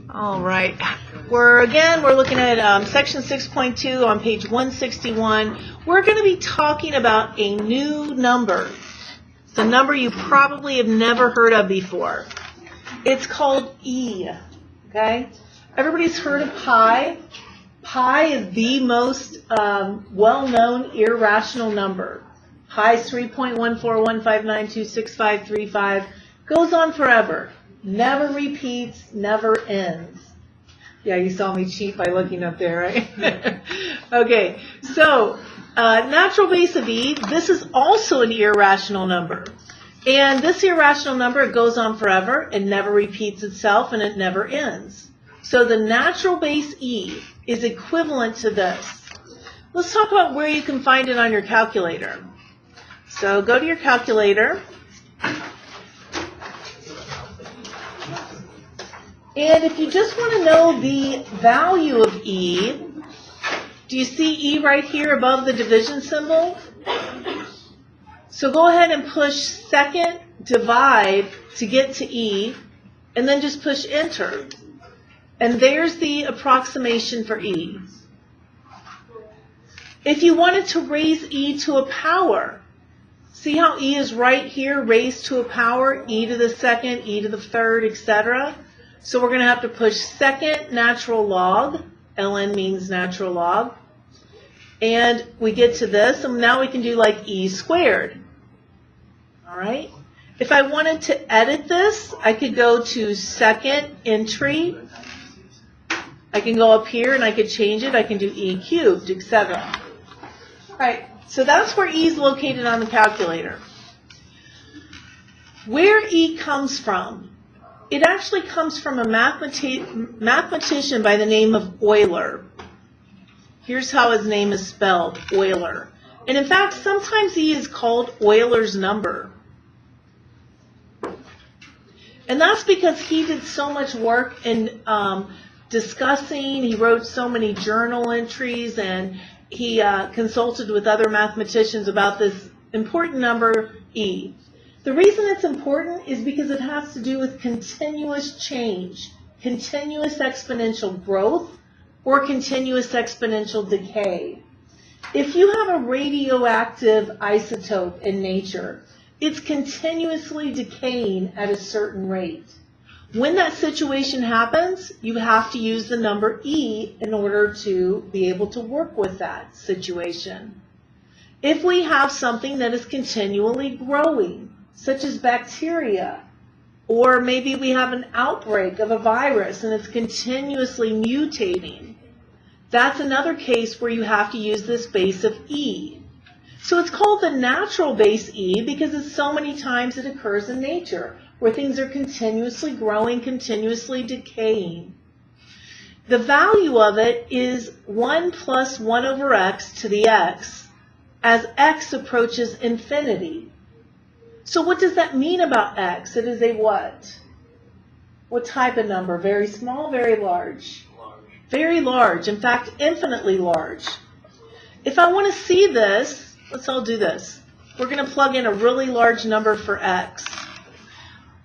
All right. We're looking at section 6.2 on page 161. We're going to be talking about a new number. It's a number you probably have never heard of before. It's called E. Okay? Everybody's heard of pi. Pi is the most well-known irrational number. Pi is 3.14159266535. Goes on forever. Never repeats, never ends. Yeah, you saw me cheat by looking up there, right? Okay, so natural base of E, this is also an irrational number. And this irrational number, it goes on forever, it never repeats itself, and it never ends. So the natural base E is equivalent to this. Let's talk about where you can find it on your calculator. So go to your calculator. And if you just want to know the value of E, do you see E right here above the division symbol? So go ahead and push second divide to get to E, and then just push enter. And there's the approximation for E. If you wanted to raise E to a power, see how E is right here, raised to a power, E to the second, E to the third, etc.? So we're going to have to push second natural log. ln means natural log. And we get to this, and now we can do like E squared. All right? If I wanted to edit this, I could go to second entry. I can go up here and I could change it. I can do E cubed, etc. All right, so that's where E is located on the calculator. Where E comes from, it actually comes from a mathematician by the name of Euler. Here's how his name is spelled, Euler. And in fact, sometimes E is called Euler's number. And that's because he did so much work in discussing, he wrote so many journal entries, and he consulted with other mathematicians about this important number, E. The reason it's important is because it has to do with continuous change, continuous exponential growth, or continuous exponential decay. If you have a radioactive isotope in nature, it's continuously decaying at a certain rate. When that situation happens, you have to use the number E in order to be able to work with that situation. If we have something that is continually growing, such as bacteria, or maybe we have an outbreak of a virus and it's continuously mutating, that's another case where you have to use this base of E. So it's called the natural base E because it's so many times it occurs in nature, where things are continuously growing, continuously decaying. The value of it is 1 plus 1 over x to the x as x approaches infinity. So what does that mean about x? It is a what? What type of number? Very small, very large? Large. Very large. In fact, infinitely large. If I want to see this, let's all do this. We're going to plug in a really large number for x.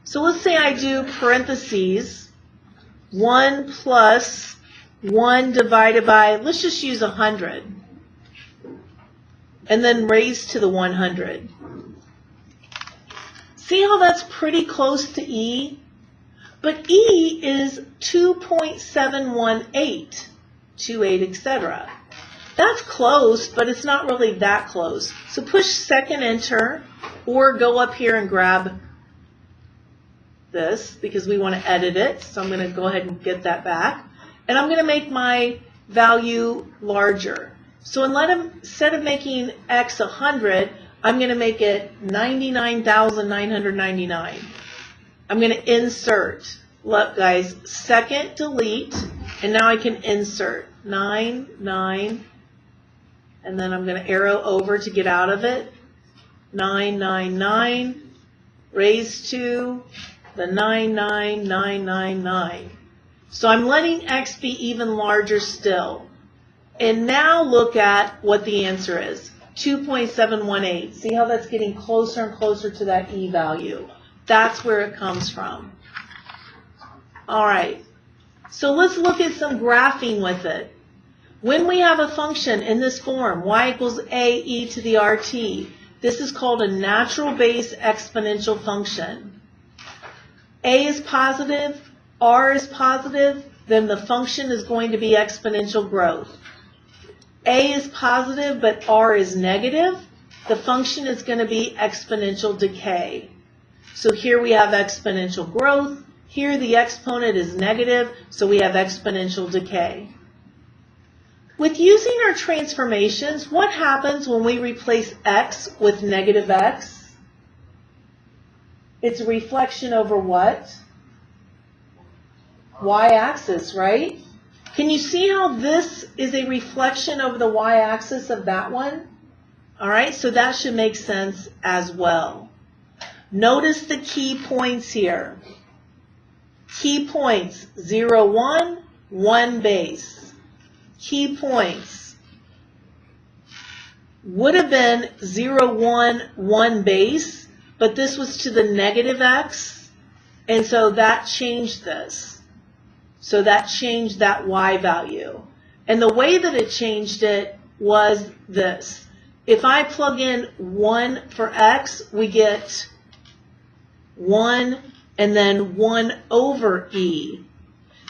So let's say I do parentheses 1 plus 1 divided by, let's just use 100. And then raised to the 100. See how that's pretty close to E? But E is 2.718, 28, etc. That's close, but it's not really that close. So push second enter, or go up here and grab this, because we want to edit it. So I'm going to go ahead and get that back. And I'm going to make my value larger. So instead of making x 100, I'm going to make it 99,999. I'm going to insert. Look, guys, second delete, and now I can insert 9, 9, and then I'm going to arrow over to get out of it. 999 raised to the 99999. So I'm letting x be even larger still. And now look at what the answer is. 2.718. See how that's getting closer and closer to that E value. That's where it comes from. All right. So let's look at some graphing with it. When we have a function in this form, y equals a e to the rt, this is called a natural base exponential function. A is positive, r is positive, then the function is going to be exponential growth. A is positive, but r is negative, the function is going to be exponential decay. So here we have exponential growth. Here the exponent is negative, so we have exponential decay. With using our transformations, what happens when we replace x with negative x? It's a reflection over what? Y-axis, right? Can you see how this is a reflection over the y-axis of that one? All right, so that should make sense as well. Notice the key points here. Key points, 0, 1, 1 base. Key points would have been 0, 1, 1 base, but this was to the negative x, and so that changed this. So that changed that y value. And the way that it changed it was this. If I plug in 1 for x, we get 1 and then 1 over e.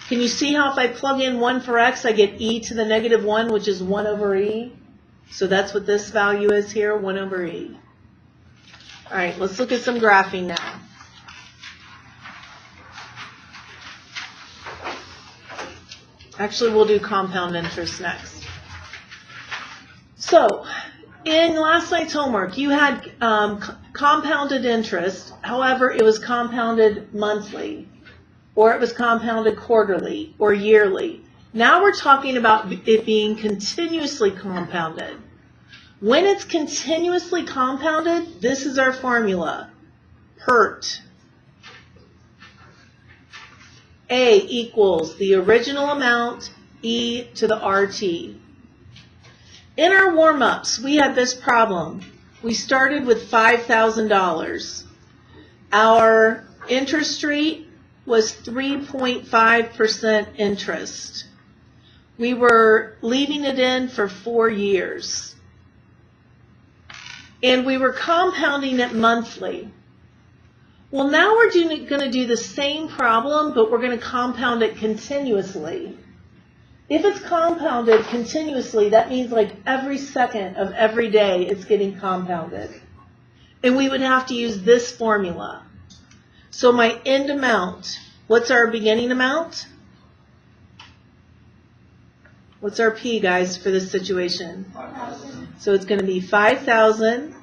Can you see how if I plug in 1 for x, I get e to the negative 1, which is 1 over e? So that's what this value is here, 1 over e. All right, let's look at some graphing now. Actually, we'll do compound interest next. So, in last night's homework, you had compounded interest. However, it was compounded monthly, or it was compounded quarterly or yearly. Now we're talking about it being continuously compounded. When it's continuously compounded, this is our formula. PERT. A equals the original amount, e to the RT. In our warm-ups, we had this problem. We started with $5,000. Our interest rate was 3.5% interest. We were leaving it in for 4 years. And we were compounding it monthly. Well, now we're going to do the same problem, but we're going to compound it continuously. If it's compounded continuously, that means like every second of every day it's getting compounded. And we would have to use this formula. So my end amount, what's our beginning amount? What's our P, guys, for this situation? 5,000. So it's going to be 5,000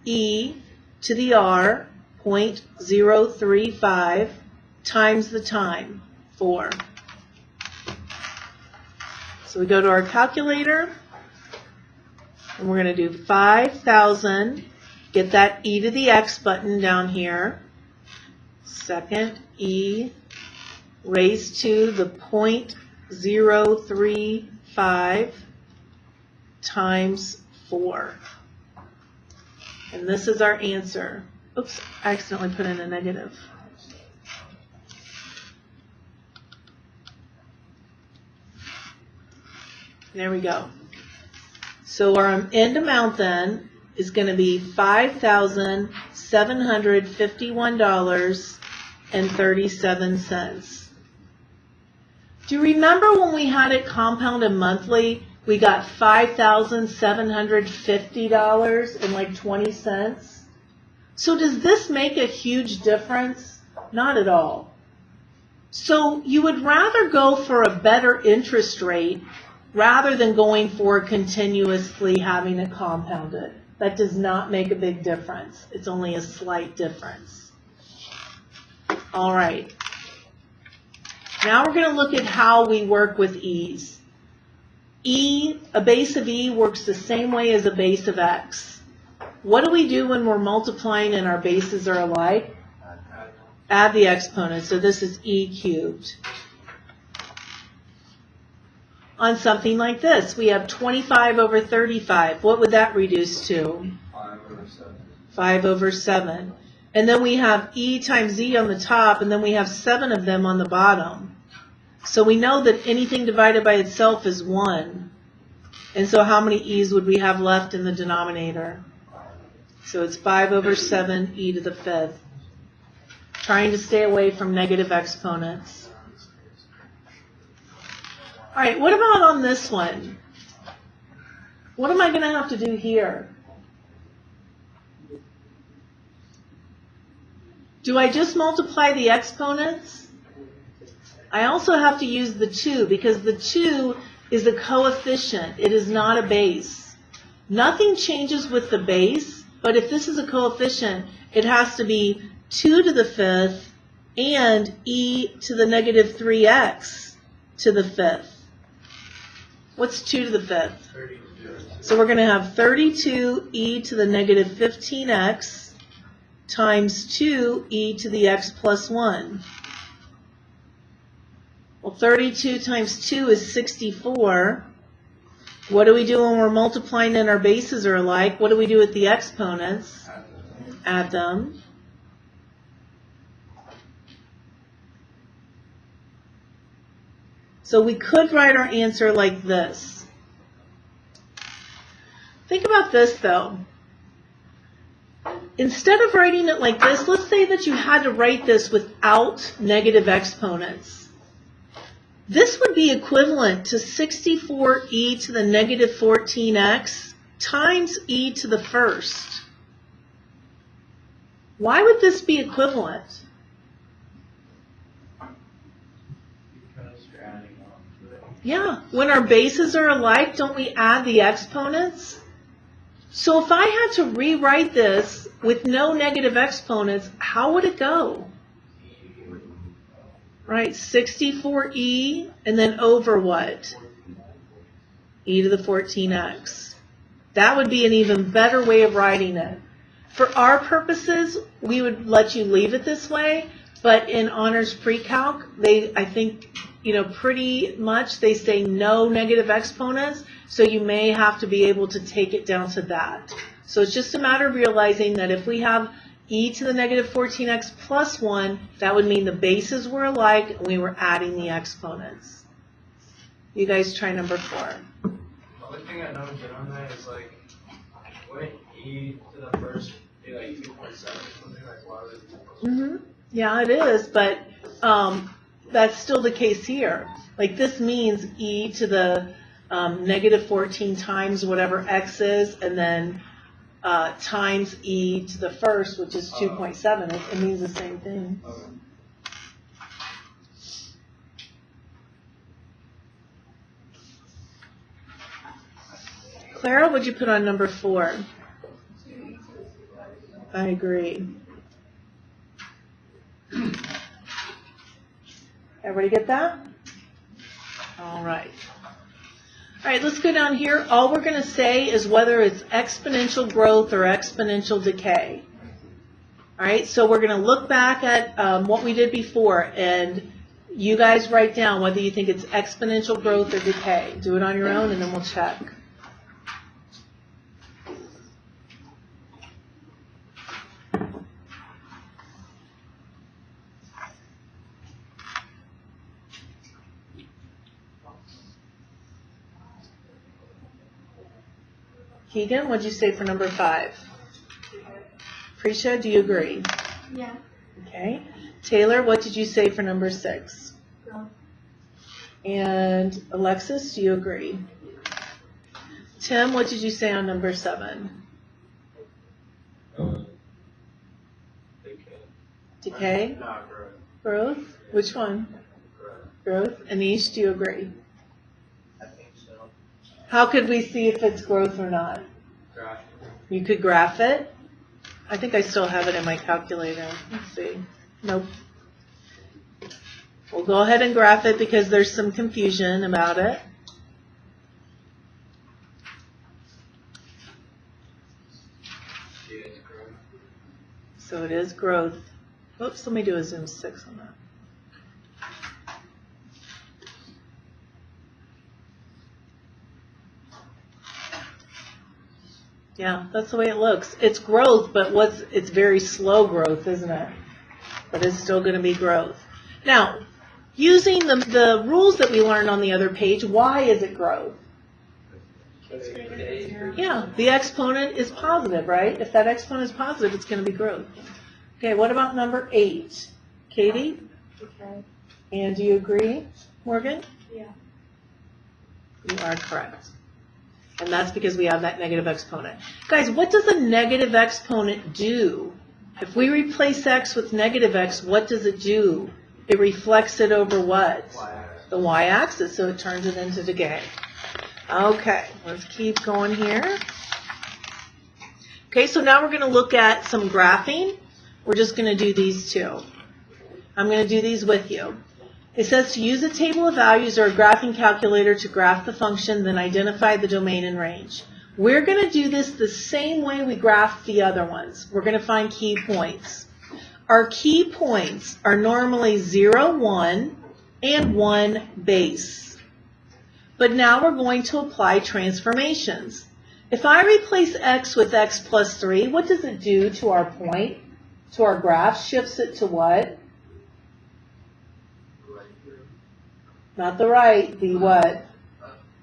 e to the r 0.035 times the time, 4. So we go to our calculator, and we're going to do 5,000, get that e to the x button down here, second e raised to the 0.035 times 4. And this is our answer. Oops, I accidentally put in a negative. There we go. So our end amount then is going to be $5,751.37. Do you remember when we had it compounded monthly, we got $5,750.20? So does this make a huge difference? Not at all. So you would rather go for a better interest rate rather than going for continuously having it compounded. That does not make a big difference. It's only a slight difference. All right. Now we're going to look at how we work with e's. A base of e works the same way as a base of x. What do we do when we're multiplying and our bases are alike? Add the exponent. So this is e cubed. On something like this, we have 25 over 35. What would that reduce to? 5 over 7. 5 over 7. And then we have e times e on the top, and then we have 7 of them on the bottom. So we know that anything divided by itself is 1. And so how many e's would we have left in the denominator? So it's 5 over 7 e to the 5th. Trying to stay away from negative exponents. All right, what about on this one? What am I going to have to do here? Do I just multiply the exponents? I also have to use the 2 because the 2 is a coefficient. It is not a base. Nothing changes with the base, but if this is a coefficient, it has to be 2 to the 5th and e to the negative 3x to the 5th. What's 2 to the 5th? 32. So we're going to have 32 e to the negative 15x times 2 e to the x plus 1. Well, 32 times 2 is 64. What do we do when we're multiplying and our bases are alike? What do we do with the exponents? Add them. So we could write our answer like this. Think about this, though. Instead of writing it like this, let's say that you had to write this without negative exponents. This would be equivalent to 64e to the negative 14x times e to the first. Why would this be equivalent? Yeah, when our bases are alike, don't we add the exponents? So if I had to rewrite this with no negative exponents, how would it go? Right, 64e and then over what? E to the 14x. That would be an even better way of writing it. For our purposes, we would let you leave it this way, but in honors pre-calc, I think, pretty much they say no negative exponents, so you may have to be able to take it down to that. So it's just a matter of realizing that if we have e to the negative 14x plus 1, that would mean the bases were alike and we were adding the exponents. You guys try number 4. The only thing I don't get on that is wouldn't e to the first be 2.7 or something why would it? Yeah, it is, but that's still the case here. This means e to the negative 14 times whatever x is, and then times e to the first, which is 2.7. It means the same thing. Clara, what'd you put on number 4? I agree. Everybody get that? All right. All right, let's go down here. All we're going to say is whether it's exponential growth or exponential decay. All right, so we're going to look back at what we did before, and you guys write down whether you think it's exponential growth or decay. Do it on your own, and then we'll check. Keegan, what'd you say for number 5? Prisha, do you agree? Yeah. Okay. Taylor, what did you say for number 6? No. And Alexis, do you agree? Tim, what did you say on number 7? Decay? No, growth. Growth? Which one? Growth. Anish, do you agree? I think so. How could we see if it's growth or not? Graph. You could graph it. I think I still have it in my calculator. Let's see. Nope. We'll go ahead and graph it because there's some confusion about it. Yeah, it's growth. So it is growth. Oops, let me do a zoom 6 on that. Yeah, that's the way it looks. It's growth, but it's very slow growth, isn't it? But it's still going to be growth. Now, Using the rules that we learned on the other page, why is it growth? Yeah, the exponent is positive, right? If that exponent is positive, it's going to be growth. Okay, what about number 8? Katie? Okay. And do you agree, Morgan? Yeah. You are correct. And that's because we have that negative exponent. Guys, what does a negative exponent do? If we replace x with negative x, what does it do? It reflects it over what? The y-axis, so it turns it into decay. Okay, let's keep going here. Okay, so now we're going to look at some graphing. We're just going to do these two. I'm going to do these with you. It says to use a table of values or a graphing calculator to graph the function, then identify the domain and range. We're going to do this the same way we graphed the other ones. We're going to find key points. Our key points are normally 0, 1, and 1 base. But now we're going to apply transformations. If I replace x with x plus 3, what does it do to our point, to our graph? Shifts it to what? Not the right, the what?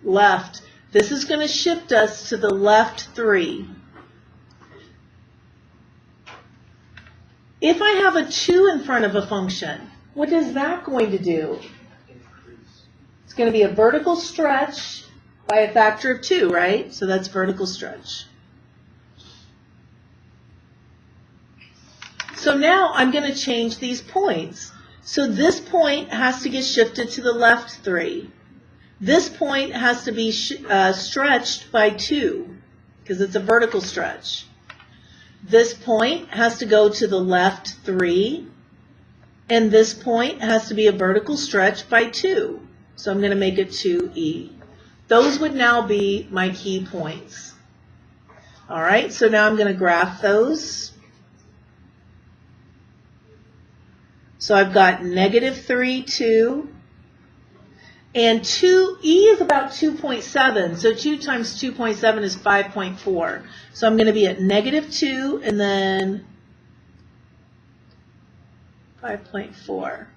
Left. This is going to shift us to the left 3. If I have a 2 in front of a function, what is that going to do? It's going to be a vertical stretch by a factor of 2, right? So that's vertical stretch. So now I'm going to change these points. So this point has to get shifted to the left 3. This point has to be stretched by 2 because it's a vertical stretch. This point has to go to the left 3. And this point has to be a vertical stretch by 2. So I'm going to make it 2e. Those would now be my key points. All right, so now I'm going to graph those. So I've got -3, 2. And 2e is about 2.7. So 2 times 2.7 is 5.4. So I'm going to be at -2 and then 5.4.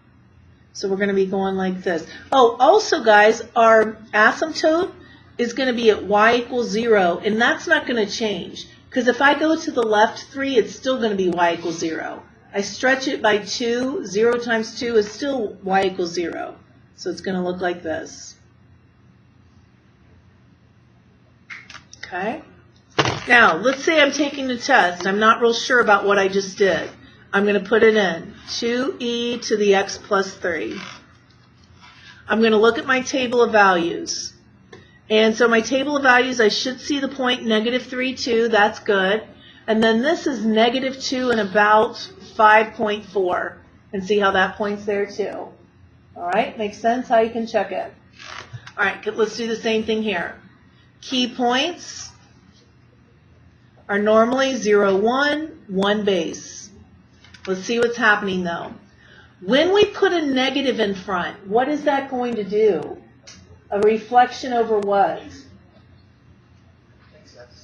So we're going to be going like this. Oh, also, guys, our asymptote is going to be at y equals 0, and that's not going to change. Because if I go to the left 3, it's still going to be y equals 0. I stretch it by 2. 0 times 2 is still y equals 0. So it's going to look like this. Okay? Now, let's say I'm taking the test. I'm not real sure about what I just did. I'm going to put it in. 2e to the x plus 3. I'm going to look at my table of values. And so my table of values, I should see the point -3, 2. That's good. And then this is -2 and about 5.4. And see how that point's there too. All right, makes sense how you can check it. All right, let's do the same thing here. Key points are normally 0, 1, 1 base. Let's see what's happening though. When we put a negative in front, what is that going to do? A reflection over what?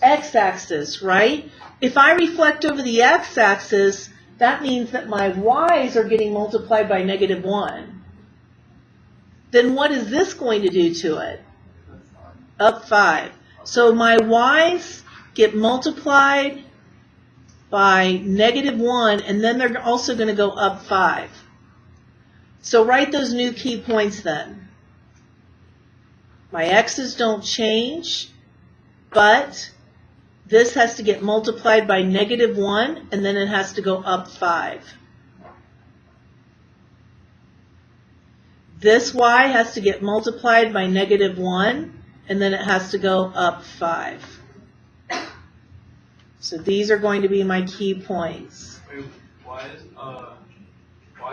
X-axis, right? If I reflect over the x-axis, that means that my y's are getting multiplied by -1. Then what is this going to do to it? Up 5. So my y's get multiplied by -1, and then they're also going to go up 5. So write those new key points then. My x's don't change, but this has to get multiplied by -1, and then it has to go up 5. This y has to get multiplied by -1, and then it has to go up 5. So these are going to be my key points. Wait, why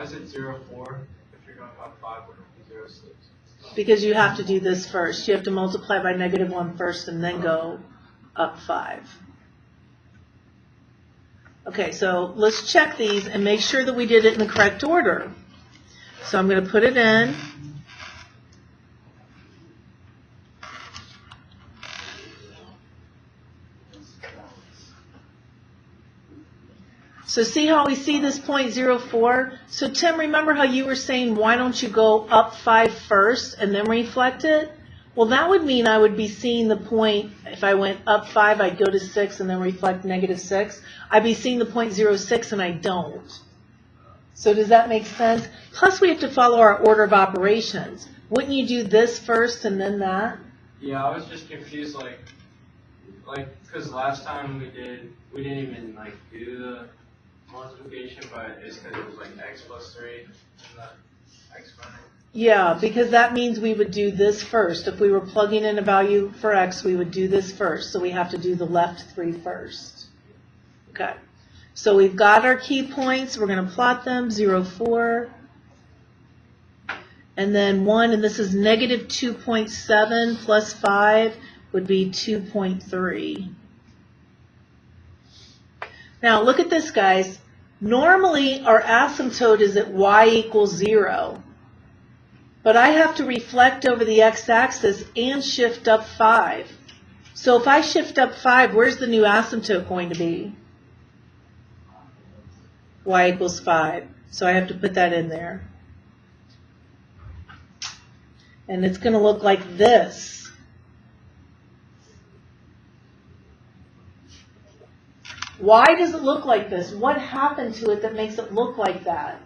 is it 0, 4 if you're going up 5 when it be 0, 6? Because you have to do this first. You have to multiply by -1 first and then go up 5. Okay, so let's check these and make sure that we did it in the correct order. So I'm going to put it in. So see how we see this 0.04? So Tim, remember how you were saying, why don't you go up 5 first and then reflect it? Well, that would mean I would be seeing the point, if I went up 5, I'd go to 6 and then reflect -6. I'd be seeing the 0.06 and I don't. So does that make sense? Plus we have to follow our order of operations. Wouldn't you do this first and then that? Yeah, I was just confused, like, because last time we didn't even, like, do the multiplication, but it's because it was, like, x plus 3 and the exponent. Yeah, because that means we would do this first. If we were plugging in a value for x, we would do this first. So we have to do the left 3 first. Okay. So we've got our key points. We're going to plot them, 0, 4. And then 1, and this is negative 2.7 plus 5 would be 2.3. Now look at this, guys. Normally our asymptote is at y equals 0. But I have to reflect over the x-axis and shift up 5. So if I shift up 5, where's the new asymptote going to be? Y equals 5. So I have to put that in there. And it's going to look like this. Why does it look like this? What happened to it that makes it look like that?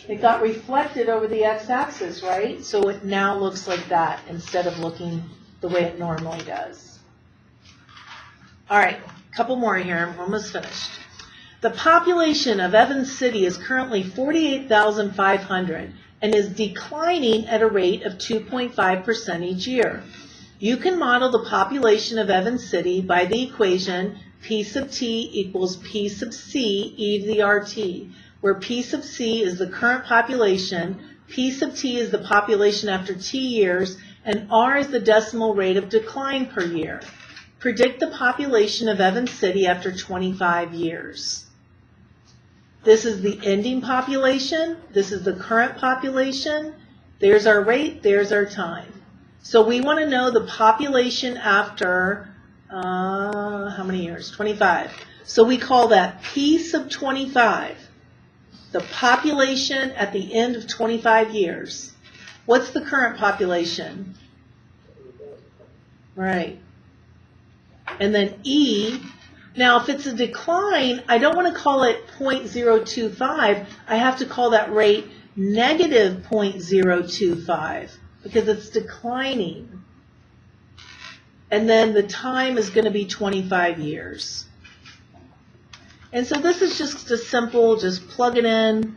It got reflected over the x-axis, right? So it now looks like that instead of looking the way it normally does. All right, a couple more here. I'm almost finished. The population of Evans City is currently 48,500 and is declining at a rate of 2.5% each year. You can model the population of Evans City by the equation P sub t equals P sub c e to the RT, where P sub c is the current population, P sub t is the population after t years, and R is the decimal rate of decline per year. Predict the population of Evans City after 25 years. This is the ending population. This is the current population. There's our rate. There's our time. So we want to know the population after, how many years? 25. So we call that P sub 25. The population at the end of 25 years. What's the current population? Right. And then E. Now, if it's a decline, I don't want to call it 0.025. I have to call that rate negative 0.025 because it's declining. And then the time is going to be 25 years. And so this is just a simple, just plug it in.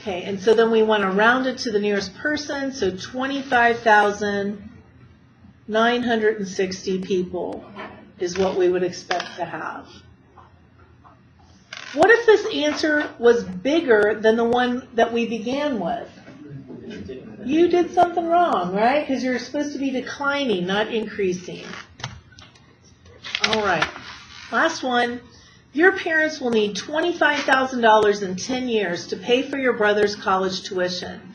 Okay, and so then we want to round it to the nearest person, so 25,960 people is what we would expect to have. What if this answer was bigger than the one that we began with? You did something wrong, right? Because you're supposed to be declining, not increasing. All right, last one. Your parents will need $25,000 in 10 years to pay for your brother's college tuition.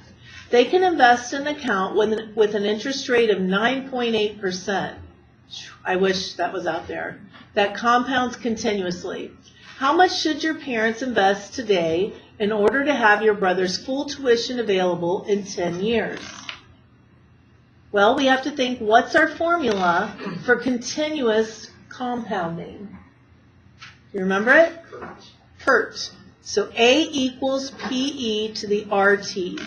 They can invest in an account with an interest rate of 9.8%. I wish that was out there. That compounds continuously. How much should your parents invest today in order to have your brother's full tuition available in 10 years? Well, we have to think, what's our formula for continuous compounding? You remember it? PERT. So A equals PE to the RT.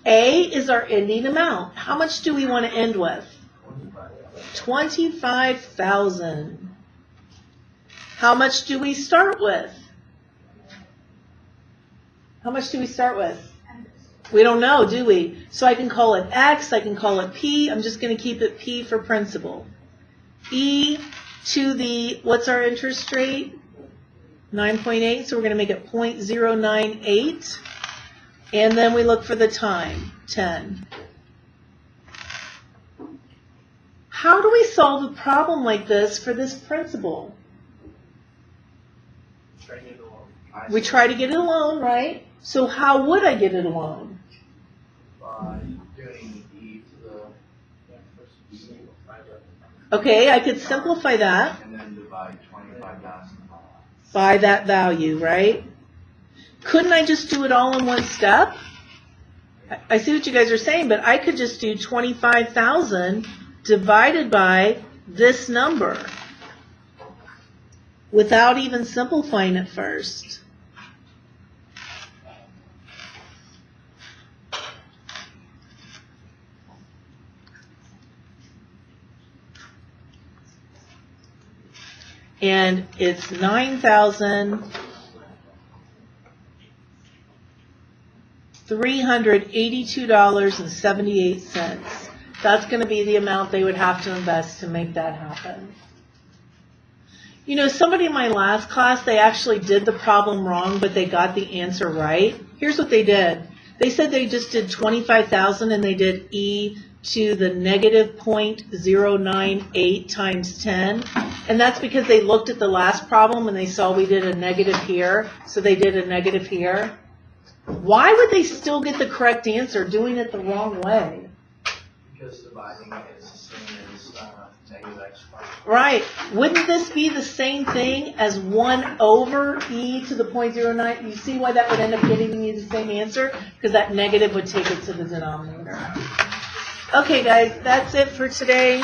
A is our ending amount. How much do we want to end with? 25,000. How much do we start with? How much do we start with? We don't know, do we? So I can call it X, I can call it P. I'm just going to keep it P for principal. E to the, what's our interest rate? 9.8, so we're going to make it 0.098. And then we look for the time, 10. How do we solve a problem like this for this principal? We try to get it alone, right? So how would I get it alone? By doing e to the Okay, I could simplify that and then divide 25,000 by that value, right? Couldn't I just do it all in one step? I see what you guys are saying, but I could just do 25,000 divided by this number without even simplifying it first. And it's $9,382.78. That's going to be the amount they would have to invest to make that happen. You know, somebody in my last class, they actually did the problem wrong, but they got the answer right. Here's what they did. They said they just did 25,000 and they did e to the negative 0.098 times 10. And that's because they looked at the last problem and they saw we did a negative here, so they did a negative here. Why would they still get the correct answer doing it the wrong way? Because dividing it is the same as negative x squared. Right. Wouldn't this be the same thing as 1 over e to the 0.09? You see why that would end up getting you the same answer? Because that negative would take it to the denominator. Okay, guys, that's it for today.